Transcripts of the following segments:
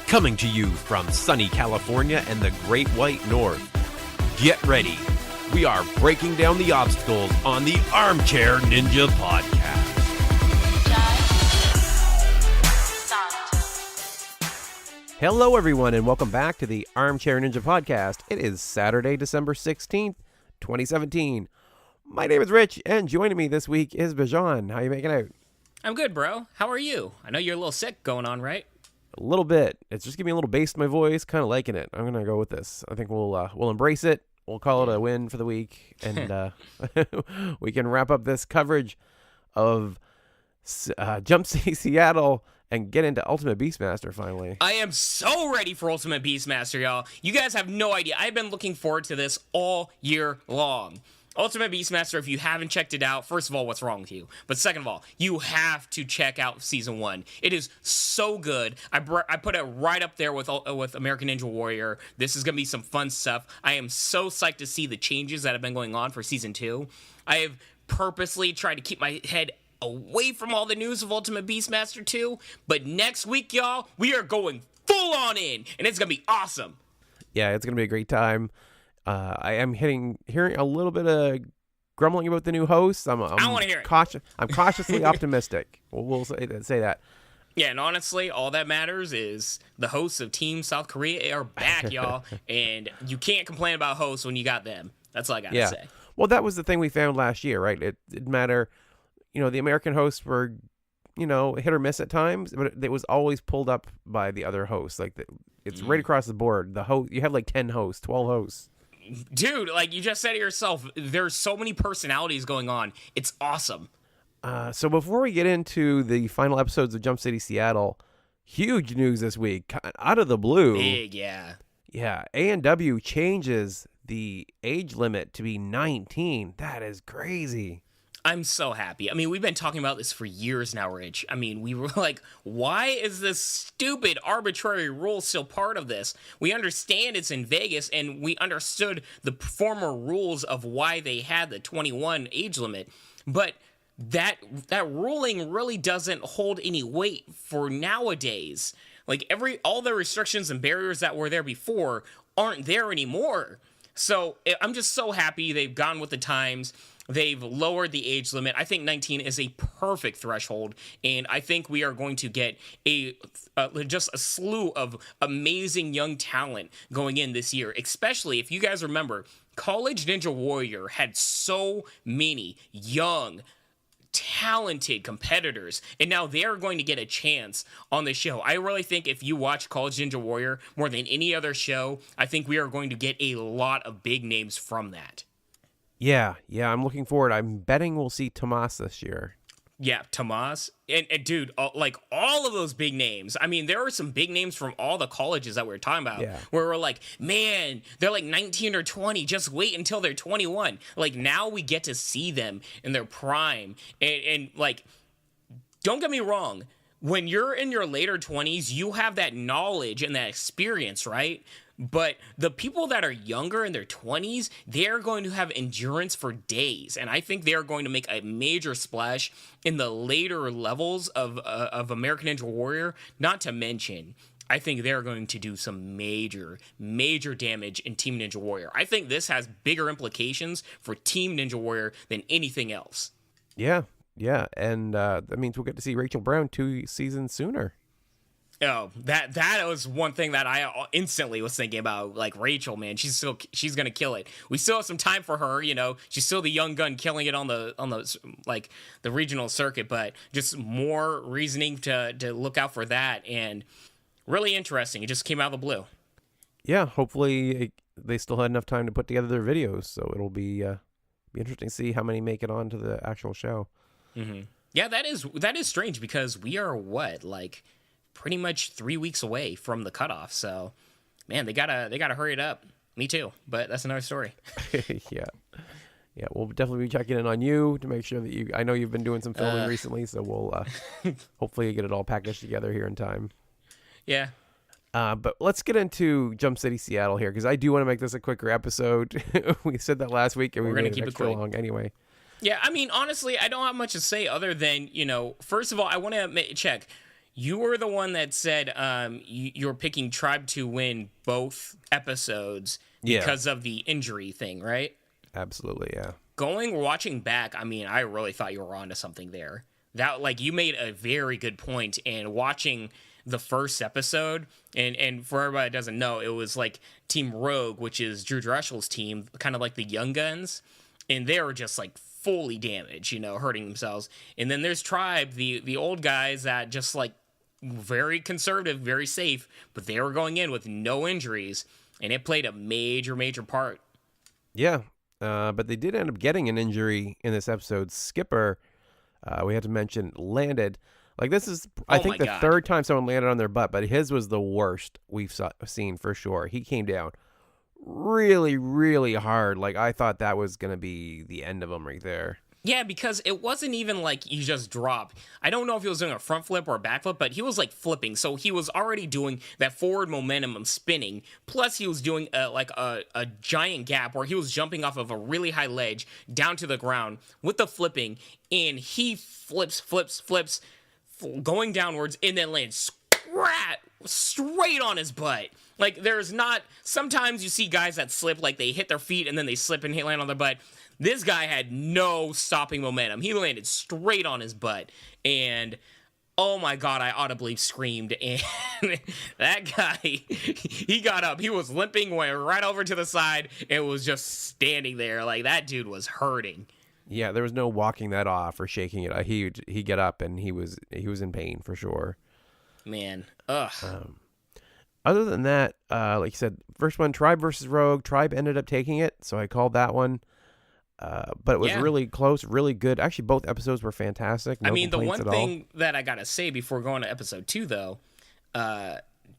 Coming to you from sunny California and the Great White North. Get ready. We are breaking down the obstacles on the Armchair Ninja Podcast. Hello, everyone, and welcome back to the Armchair Ninja Podcast. It is Saturday, December 16th, 2017. My name is Rich, and joining me this week is Bijan. How you making out? I'm good, bro. How are you? I know you're a little sick going on, right? A little bit. It's just giving me a little bass to my voice. Kind of liking it. I'm gonna go with this. I think we'll embrace it. We'll call it a win for the week, and we can wrap up this coverage of Jump City, Seattle, and get into Ultimate Beastmaster finally. I am so ready for Ultimate Beastmaster, y'all. You guys have no idea. I've been looking forward to this all year long. Ultimate Beastmaster, if you haven't checked it out, first of all, what's wrong with you? But second of all, you have to check out Season 1. It is so good. I put it right up there with American Ninja Warrior. This is going to be some fun stuff. I am so psyched to see the changes that have been going on for Season 2. I have purposely tried to keep my head away from all the news of Ultimate Beastmaster 2, but next week, y'all, we are going full on in, and it's going to be awesome. Yeah, it's going to be a great time. I am hearing a little bit of grumbling about the new hosts. I want to hear it. I'm cautiously optimistic. We'll say that. Yeah, and honestly, all that matters is the hosts of Team South Korea are back, y'all, and you can't complain about hosts when you got them. That's all I got to say. Well, that was the thing we found last year, right? It didn't matter. You know, the American hosts were, hit or miss at times, but it was always pulled up by the other hosts. Like, it's right across the board. You have like 10 hosts, 12 hosts. Dude, like you just said it yourself, there's so many personalities going on. It's awesome. So before we get into the final episodes of Jump City Seattle, huge news this week, out of the blue. Big, yeah. Yeah, ANW changes the age limit to be 19. That is crazy. I'm so happy. I mean, we've been talking about this for years now, Rich. I mean, we were like, why is this stupid arbitrary rule still part of this? We understand it's in Vegas, and we understood the former rules of why they had the 21 age limit, but that ruling really doesn't hold any weight for nowadays. Like, all the restrictions and barriers that were there before aren't there anymore. So I'm just so happy they've gone with the times. They've lowered the age limit. I think 19 is a perfect threshold, and I think we are going to get just a slew of amazing young talent going in this year, especially if you guys remember, College Ninja Warrior had so many young, talented competitors, and now they're going to get a chance on the show. I really think if you watch College Ninja Warrior more than any other show, I think we are going to get a lot of big names from that. Yeah, I'm looking forward. I'm betting we'll see Tomas this year. Yeah, Tomas. And dude, like all of those big names. I mean, there are some big names from all the colleges that we were talking about where we're like, man, they're like 19 or 20. Just wait until they're 21. Like, now we get to see them in their prime. And like, don't get me wrong. When you're in your later 20s, you have that knowledge and that experience, right? But the people that are younger in their 20s, they're going to have endurance for days. And I think they're going to make a major splash in the later levels of American Ninja Warrior. Not to mention, I think they're going to do some major, major damage in Team Ninja Warrior. I think this has bigger implications for Team Ninja Warrior than anything else. Yeah. And that means we'll get to see Rachel Brown 2 seasons sooner. Oh, that was one thing that I instantly was thinking about. Like, Rachel, man, she's gonna kill it. We still have some time for her, she's still the young gun killing it on the like the regional circuit, but just more reasoning to look out for that. And really interesting. It just came out of the blue. Yeah, hopefully they still had enough time to put together their videos, so it'll be interesting to see how many make it onto the actual show. Mm-hmm. Yeah, that is strange because we are pretty much 3 weeks away from the cutoff. So, man, they gotta hurry it up. Me too, but that's another story. Yeah, we'll definitely be checking in on you to make sure that I know you've been doing some filming recently, so we'll hopefully get it all packaged together here in time. Yeah. But let's get into Jump City Seattle here, because I do want to make this a quicker episode. We said that last week, and we're going to keep it quick. Long anyway. Yeah, I mean, honestly, I don't have much to say other than, first of all, I want to check. You were the one that said you're picking Tribe to win both episodes Yeah, because of the injury thing, right? absolutely. Yeah. Watching back, I mean, I really thought you were onto something there. That, like, you made a very good point. And watching the first episode, and for everybody that doesn't know, it was like Team Rogue, which is Drew Dreshel's team, kind of like the Young Guns, and they were just like fully damaged, hurting themselves. And then there's Tribe, the old guys that just like very conservative, very safe, but they were going in with no injuries, and it played a major part. Yeah. But they did end up getting an injury in this episode. Skipper, we had to mention, landed. Like, this is, I think, the third time someone landed on their butt, but his was the worst we've seen for sure. He came down really, really hard. Like, I thought that was going to be the end of him right there. Yeah, because it wasn't even like you just drop. I don't know if he was doing a front flip or a back flip, but he was like flipping. So he was already doing that forward momentum of spinning. Plus, he was doing a giant gap where he was jumping off of a really high ledge down to the ground with the flipping. And he flips, going downwards, and then lands straight on his butt. Like, there's not... Sometimes you see guys that slip, like they hit their feet and then they slip and land on their butt. This guy had no stopping momentum. He landed straight on his butt. And, oh my God, I audibly screamed. And that guy, he got up. He was limping, went right over to the side, and was just standing there. Like, that dude was hurting. Yeah, there was no walking that off or shaking it. He got up, and he was in pain for sure. Man, ugh. Other than that, like you said, first one, Tribe versus Rogue. Tribe ended up taking it, so I called that one. But it was really close, really good. Actually, both episodes were fantastic. No the one at thing that I gotta say before going to episode 2, though,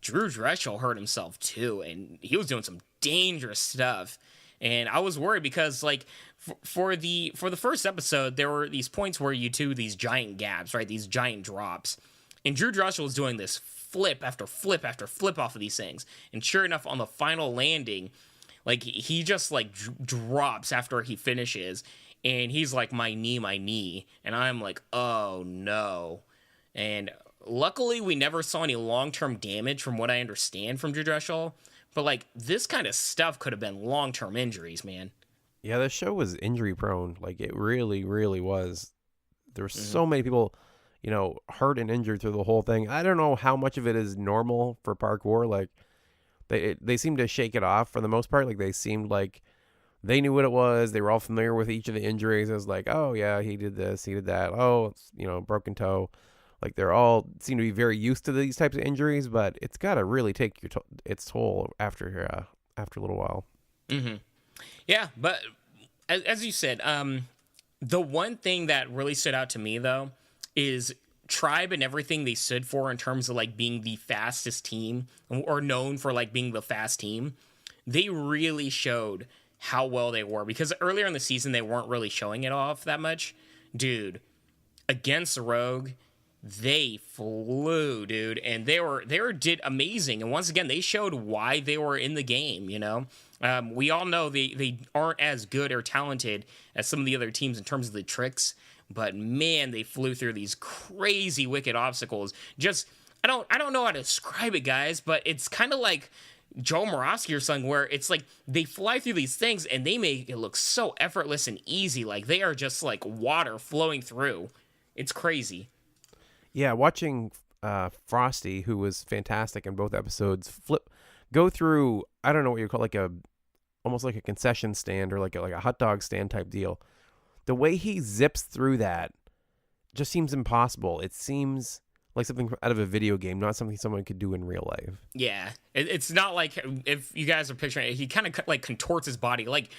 Drew Dreschel hurt himself too, and he was doing some dangerous stuff. And I was worried because, like, for the first episode, there were these points where you do these giant gaps, right? These giant drops, and Drew Dreschel was doing this flip after flip after flip off of these things. And sure enough, on the final landing, like, he just, like, drops after he finishes, and he's like, my knee. And I'm like, oh, no. And luckily, we never saw any long-term damage from what I understand from Drew Dreschel. But, like, this kind of stuff could have been long-term injuries, man. Yeah, the show was injury-prone. Like, it really, really was. There were so many people, hurt and injured through the whole thing. I don't know how much of it is normal for parkour. Like, they seemed to shake it off for the most part. Like, they seemed like they knew what it was. They were all familiar with each of the injuries. It was like, oh yeah, he did this, he did that. Oh, it's, broken toe. Like, they're all seem to be very used to these types of injuries, but it's got to really take its toll after a little while. Mm-hmm. Yeah, but as you said, the one thing that really stood out to me though is Tribe and everything they stood for in terms of, like, being the fastest team, or known for, like, being the fast team. They really showed how well they were, because earlier in the season they weren't really showing it off that much. Dude, against Rogue, they flew, dude, and they did amazing. And once again, they showed why they were in the game. We all know they aren't as good or talented as some of the other teams in terms of the tricks. But man, they flew through these crazy wicked obstacles. Just, I don't know how to describe it, guys, but it's kind of like Joe Moravsky or something, where it's like they fly through these things and they make it look so effortless and easy. Like, they are just like water flowing through. It's crazy. Yeah, watching Frosty, who was fantastic in both episodes, go through, I don't know what you call, almost like a concession stand or like a hot dog stand type deal. The way he zips through that just seems impossible. It seems like something out of a video game, not something someone could do in real life. Yeah, it's not like, if you guys are picturing it, he kind of like contorts his body, like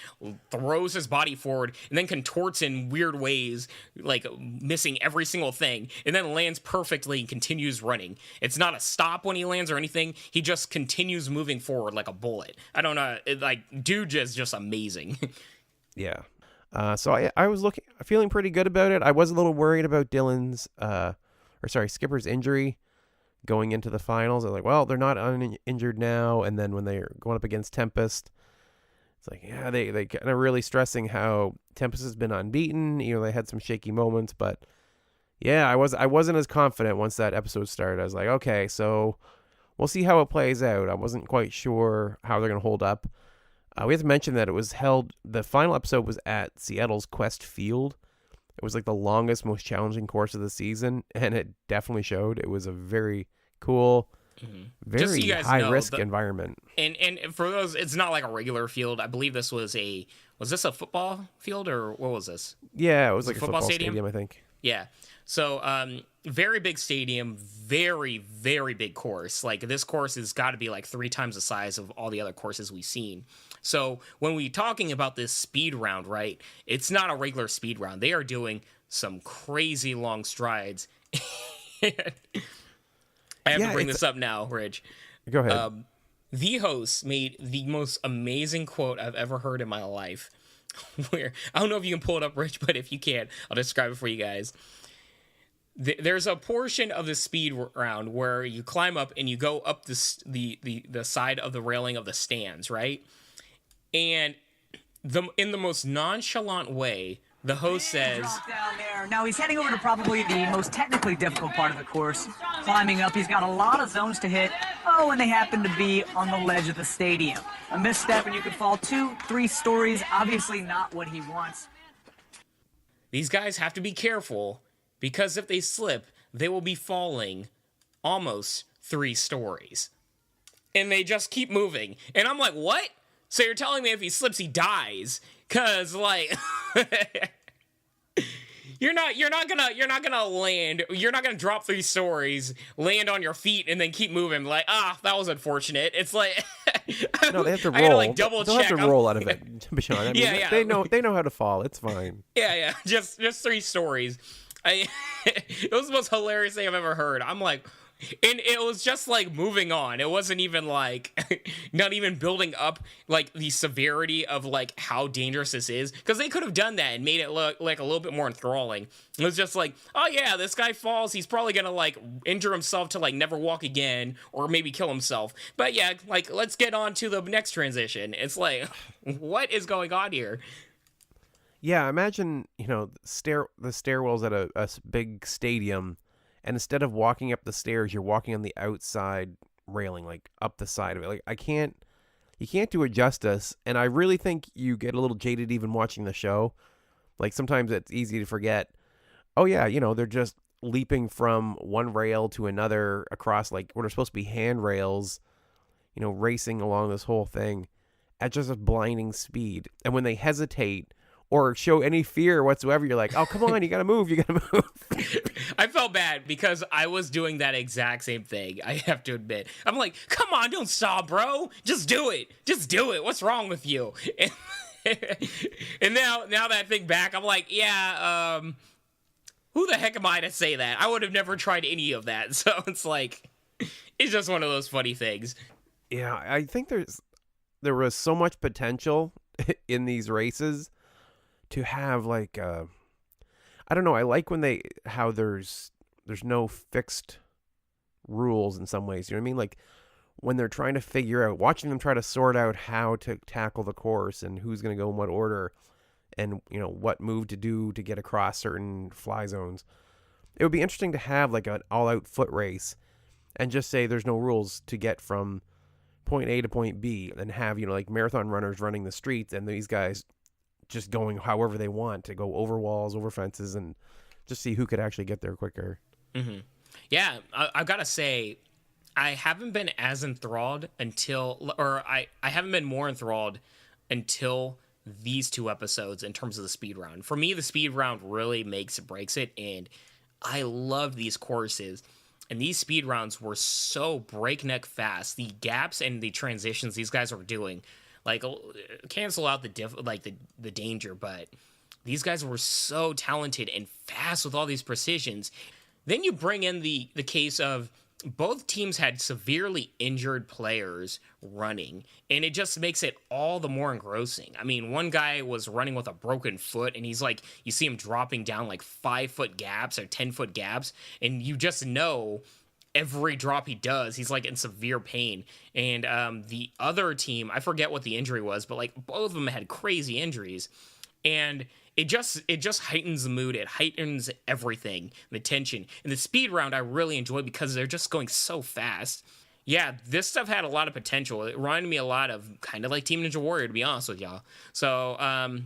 throws his body forward and then contorts in weird ways, like missing every single thing, and then lands perfectly and continues running. It's not a stop when he lands or anything. He just continues moving forward like a bullet. I don't know. Dude is just amazing. Yeah. So I was feeling pretty good about it. I was a little worried about Skipper's injury going into the finals. I was like, well, they're not injured now. And then when they're going up against Tempest, it's like, yeah, they kind of really stressing how Tempest has been unbeaten. They had some shaky moments, but Yeah, I wasn't as confident once that episode started. I was like, okay, so we'll see how it plays out. I wasn't quite sure how they're going to hold up. We have to mention that it was held. The final episode was at Seattle's Quest Field. It was like the longest, most challenging course of the season, and it definitely showed. It was a very cool, very so high risk environment. And for those, it's not like a regular field. I believe this was this a football field or what was this? Yeah, it was like a football stadium, I think. Yeah. So, very big stadium, very, very big course. Like, this course has got to be like 3 times the size of all the other courses we've seen. So, when we're talking about this speed round, right, it's not a regular speed round. They are doing some crazy long strides. I have to bring this up now, Rich. Go ahead. The host made the most amazing quote I've ever heard in my life. Where, I don't know if you can pull it up, Rich, but if you can, I'll describe it for you guys. There's a portion of the speed round where you climb up and you go up the side of the railing of the stands, right? And in the most nonchalant way, the host says, down there. Now he's heading over to probably the most technically difficult part of the course. Climbing up, he's got a lot of zones to hit. Oh, and they happen to be on the ledge of the stadium. A misstep and you could fall 2-3 stories. Obviously not what he wants. These guys have to be careful, because if they slip, they will be falling almost 3 stories. And they just keep moving. And I'm like, what? So you're telling me if he slips, he dies? Cause like, you're not gonna land. You're not gonna drop 3 stories, land on your feet, and then keep moving. Like, that was unfortunate. It's like, no, they have to roll. I gotta, like, double They'll check. have to roll out of it, Bijan. I mean, yeah. They know how to fall. It's fine. Yeah. Just 3 stories. It was the most hilarious thing I've ever heard. I'm like, and it was just like moving on. It wasn't even like, not even building up like the severity of like how dangerous this is, because they could have done that and made it look like a little bit more enthralling. It was just like, oh yeah, this guy falls, he's probably gonna like injure himself to like never walk again, or maybe kill himself. But yeah, like, let's get on to the next transition. It's like, what is going on here? Yeah, imagine, the stairwells at a big stadium, and instead of walking up the stairs, you're walking on the outside railing, like up the side of it. Like, you can't do it justice, and I really think you get a little jaded even watching the show. Like, sometimes it's easy to forget, oh yeah, they're just leaping from one rail to another across, like, what are supposed to be handrails, racing along this whole thing at just a blinding speed. And when they hesitate or show any fear whatsoever, you're like, oh, come on, you gotta move. I felt bad because I was doing that exact same thing, I have to admit. I'm like, come on, don't stop, bro. Just do it. What's wrong with you? And now that I think back, I'm like, yeah, who the heck am I to say that? I would have never tried any of that. So it's like, it's just one of those funny things. Yeah, I think there was so much potential in these races to have like I don't know, I like when how there's no fixed rules in some ways, you know what I mean? Like when they're trying to figure out, watching them try to sort out how to tackle the course and who's going to go in what order and what move to do to get across certain fly zones. It would be interesting to have like an all-out foot race and just say there's no rules to get from point A to point B, and have like marathon runners running the streets and these guys just going however they want to go over walls, over fences, and just see who could actually get there quicker. Mm-hmm. Yeah, I've got to say, I haven't been as enthralled I haven't been more enthralled until these 2 episodes in terms of the speed round. For me, the speed round really makes it, breaks it, and I love these courses. And these speed rounds were so breakneck fast. The gaps and the transitions these guys were doing, like, cancel out the danger, but these guys were so talented and fast with all these precisions. Then you bring in the case of both teams had severely injured players running, and it just makes it all the more engrossing. I mean, one guy was running with a broken foot, and he's like, you see him dropping down like 5-foot gaps or 10-foot gaps, and you just know every drop he does, he's like in severe pain. And the other team, I forget what the injury was, but like both of them had crazy injuries. And it just heightens the mood. It heightens everything, the tension. And the speed round I really enjoy because they're just going so fast. Yeah, this stuff had a lot of potential. It reminded me a lot of kind of like Team Ninja Warrior, to be honest with y'all. So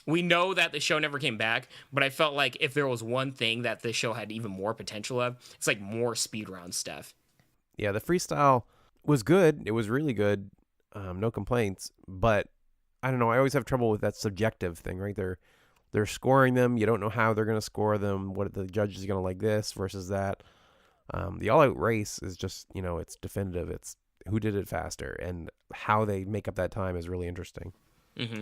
we know that the show never came back, but I felt like if there was one thing that this show had even more potential of, it's like more speed round stuff. Yeah, the freestyle was good. It was really good. No complaints. But I don't know. I always have trouble with that subjective thing, right? They're scoring them. You don't know how they're going to score them. What the judge is going to like this versus that. The all-out race is just, it's definitive. It's who did it faster, and how they make up that time is really interesting. Mm-hmm.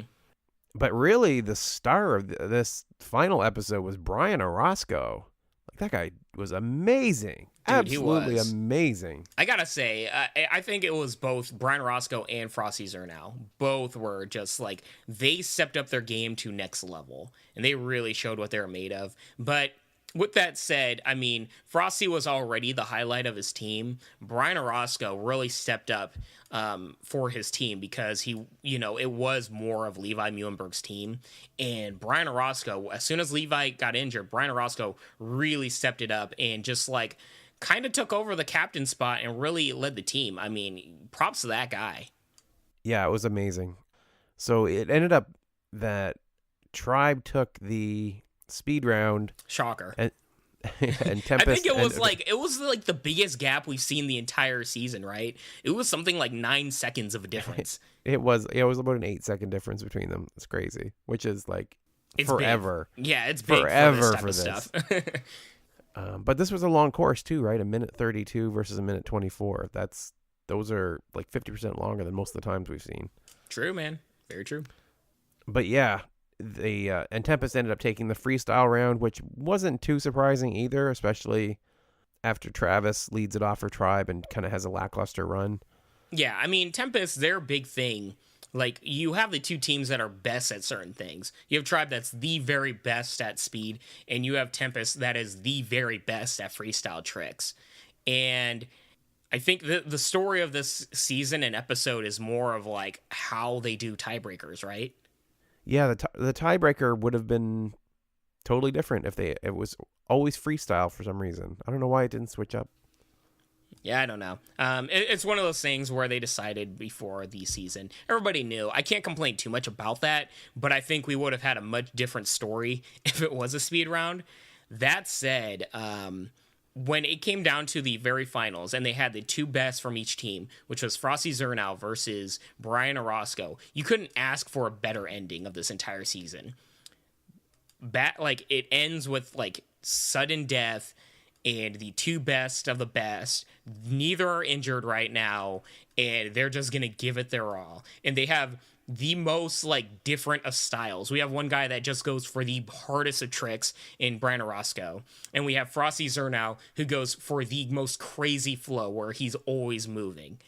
But really, the star of this final episode was Brian Orozco. Like, that guy was amazing. Dude, absolutely he was amazing. I gotta say, I think it was both Brian Roscoe and Frosty Zernow. Both were just like, they stepped up their game to next level, and they really showed what they were made of. But with that said, I mean, Frosty was already the highlight of his team. Brian Orozco really stepped up for his team because it was more of Levi Muhlenberg's team. And Brian Orozco, as soon as Levi got injured, Brian Orozco really stepped it up and just like kind of took over the captain spot and really led the team. I mean, props to that guy. Yeah, it was amazing. So it ended up that Tribe took the speed round. Shocker. And Tempest. I think it was like the biggest gap we've seen the entire season, right? It was something like 9 seconds of a difference. It was about an 8-second difference between them. It's crazy, which is like It's forever. Big. Yeah, it's big forever for this type of stuff. But this was a long course too, right? 1:32 versus 1:24. Those are like 50% longer than most of the times we've seen. True, man. Very true. But yeah, and Tempest ended up taking the freestyle round, which wasn't too surprising either, especially after Travis leads it off for Tribe and kind of has a lackluster run. Yeah, I mean, Tempest, their big thing, like, you have the two teams that are best at certain things. You have Tribe that's the very best at speed, and you have Tempest that is the very best at freestyle tricks. And I think the story of this season and episode is more of, like, how they do tiebreakers, right? Yeah, the tiebreaker would have been totally different if it was always freestyle for some reason. I don't know why it didn't switch up. Yeah, I don't know. It's one of those things where they decided before the season. Everybody knew. I can't complain too much about that, but I think we would have had a much different story if it was a speed round. That said, when it came down to the very finals and they had the two best from each team, which was Frosty Zernow versus Brian Orozco, you couldn't ask for a better ending of this entire season. It ends with like sudden death and the two best of the best. Neither are injured right now, and they're just gonna give it their all. And they have the most like different of styles. We have one guy that just goes for the hardest of tricks in Brian Orozco, and we have Frosty Zernow who goes for the most crazy flow where he's always moving.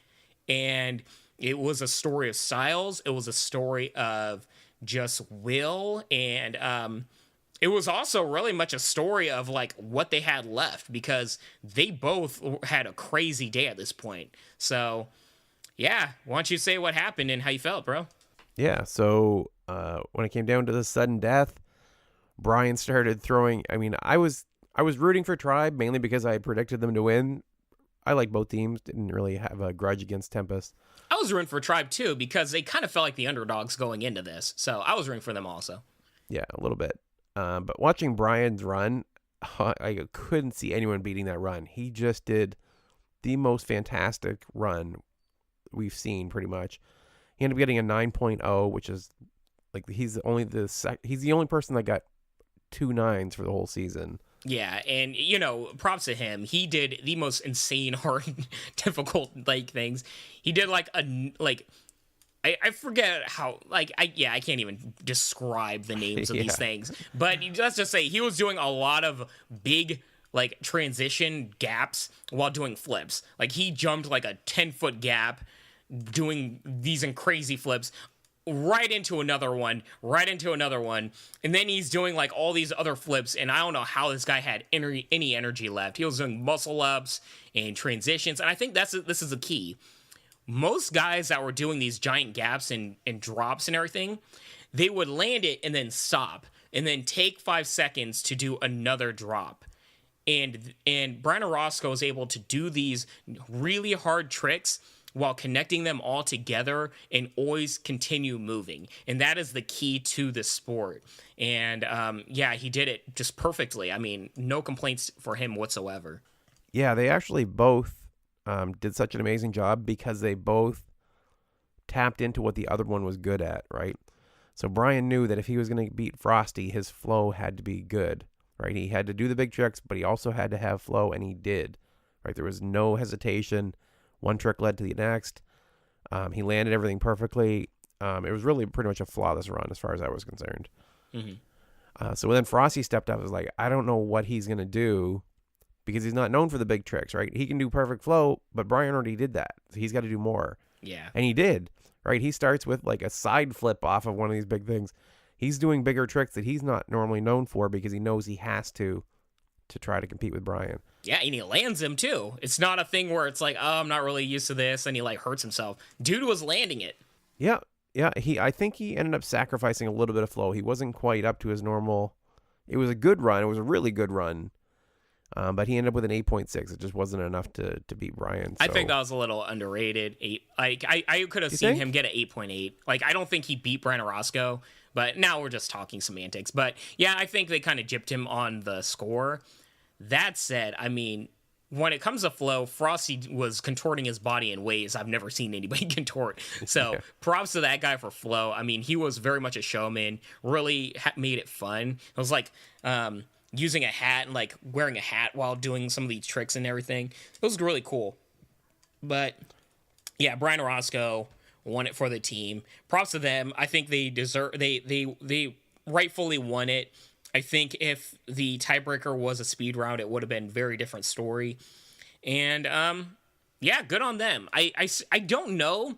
And it was a story of styles. It was a story of just will, and it was also really much a story of like what they had left because they both had a crazy day at this point. So yeah, why don't you say what happened and how you felt, bro? Yeah, so when it came down to the sudden death, Brian started throwing. I mean, I was rooting for Tribe mainly because I had predicted them to win. I like both teams. Didn't really have a grudge against Tempest. I was rooting for Tribe too because they kind of felt like the underdogs going into this. So I was rooting for them also. Yeah, a little bit. But watching Brian's run, I couldn't see anyone beating that run. He just did the most fantastic run we've seen, pretty much. He ended up getting a 9.0, which is like he's the only person that got 2 9s for the whole season. Yeah, and props to him. He did the most insane, hard, difficult things. He did I forget how, I can't even describe the names of these things. But let's just say he was doing a lot of big, transition gaps while doing flips. Like, he jumped, a 10-foot gap doing these crazy flips right into another one, and then he's doing, all these other flips, and I don't know how this guy had any energy left. He was doing muscle-ups and transitions, and I think this is the key. Most guys that were doing these giant gaps and drops and everything, they would land it and then stop. and then take 5 seconds to do another drop. And Brian Orozco is able to do these really hard tricks while connecting them all together and always continue moving. And that is the key to the sport. And he did it just perfectly. I mean, no complaints for him whatsoever. Yeah, they actually both did such an amazing job because they both tapped into what the other one was good at, right? So Brian knew that if he was going to beat Frosty, his flow had to be good, right? He had to do the big tricks, but he also had to have flow, and he did, right? There was no hesitation. One trick led to the next. He landed everything perfectly. It was really pretty much a flawless run as far as I was concerned. Mm-hmm. So then Frosty stepped up. I was like, I don't know what he's going to do because he's not known for the big tricks, right? He can do perfect flow, but Brian already did that. So he's got to do more. Yeah. And he did, right? He starts with like a side flip off of one of these big things. He's doing bigger tricks that he's not normally known for because he knows he has to try to compete with Brian. Yeah, and he lands him too. It's not a thing where it's like, oh, I'm not really used to this, and he like hurts himself. Dude was landing it. Yeah. I think he ended up sacrificing a little bit of flow. He wasn't quite up to his normal. It was a good run. It was a really good run. But he ended up with an 8.6. It just wasn't enough to beat Brian. So. I think that was a little underrated. I could have seen him get an 8.8. Like, I don't think he beat Brian Orozco, but now we're just talking semantics. But yeah, I think they kind of gypped him on the score. That said, I mean, when it comes to flow, Frosty was contorting his body in ways I've never seen anybody contort. So props to that guy for flow. I mean, he was very much a showman, really made it fun. It was like using a hat and like wearing a hat while doing some of these tricks and everything. It was really cool. But yeah, Brian Orozco won it for the team. Props to them. I think they deserve, they rightfully won it. I think if the tiebreaker was a speed round, it would have been a very different story. And, yeah, good on them. I don't know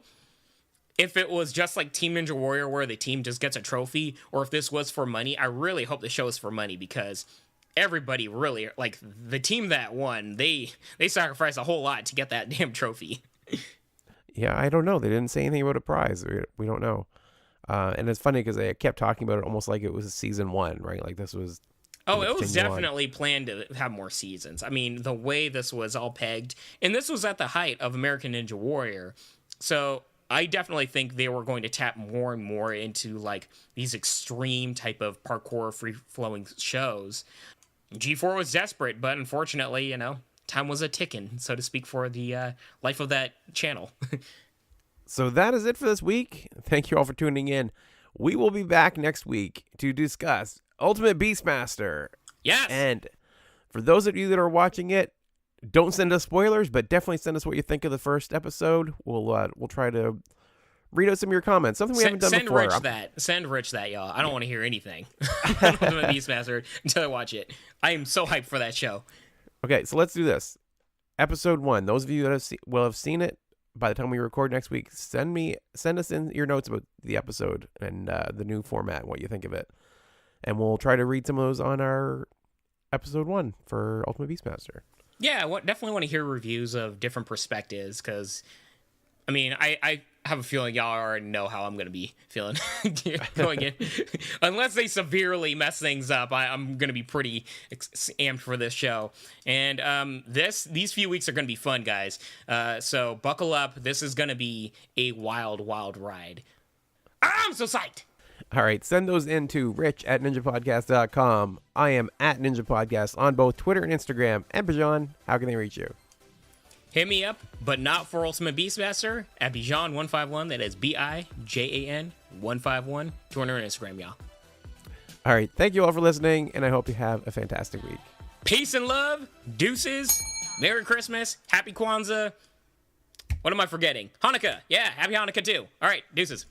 if it was just like Team Ninja Warrior where the team just gets a trophy or if this was for money. I really hope the show is for money because everybody really, like, the team that won, they sacrificed a whole lot to get that damn trophy. Yeah, I don't know. They didn't say anything about a prize. We don't know. And it's funny because they kept talking about it almost like it was season 1, right? Like this was. Oh, it was definitely planned to have more seasons. I mean, the way this was all pegged, and this was at the height of American Ninja Warrior. So I definitely think they were going to tap more and more into like these extreme type of parkour free flowing shows. G4 was desperate, but unfortunately, time was a ticking, so to speak, for the life of that channel. So that is it for this week. Thank you all for tuning in. We will be back next week to discuss Ultimate Beastmaster. Yes. And for those of you that are watching it, don't send us spoilers, but definitely send us what you think of the first episode. We'll try to read out some of your comments. Something we haven't done before. Send Rich that, y'all. I don't want to hear anything on Ultimate Beastmaster until I watch it. I am so hyped for that show. Okay, so let's do this. Episode 1. Those of you that will have seen it by the time we record next week, send us in your notes about the episode and the new format and what you think of it. And we'll try to read some of those on our episode 1 for Ultimate Beastmaster. Yeah, definitely want to hear reviews of different perspectives because, I mean, I have a feeling y'all already know how I'm going to be feeling going in. Unless they severely mess things up, I'm going to be pretty amped for this show. And these few weeks are going to be fun, guys. So buckle up. This is going to be a wild, wild ride. I'm so psyched. All right, send those in to rich@ninjapodcast.com. I am at Ninja Podcast on both Twitter and Instagram. And Bijan, how can they reach you? Hit me up, but not for Ultimate Beastmaster, at Bijan151. That is Bijan 151. Twitter and Instagram, y'all. All right, thank you all for listening, and I hope you have a fantastic week. Peace and love. Deuces. Merry Christmas. Happy Kwanzaa. What am I forgetting? Hanukkah. Yeah, happy Hanukkah too. All right, deuces.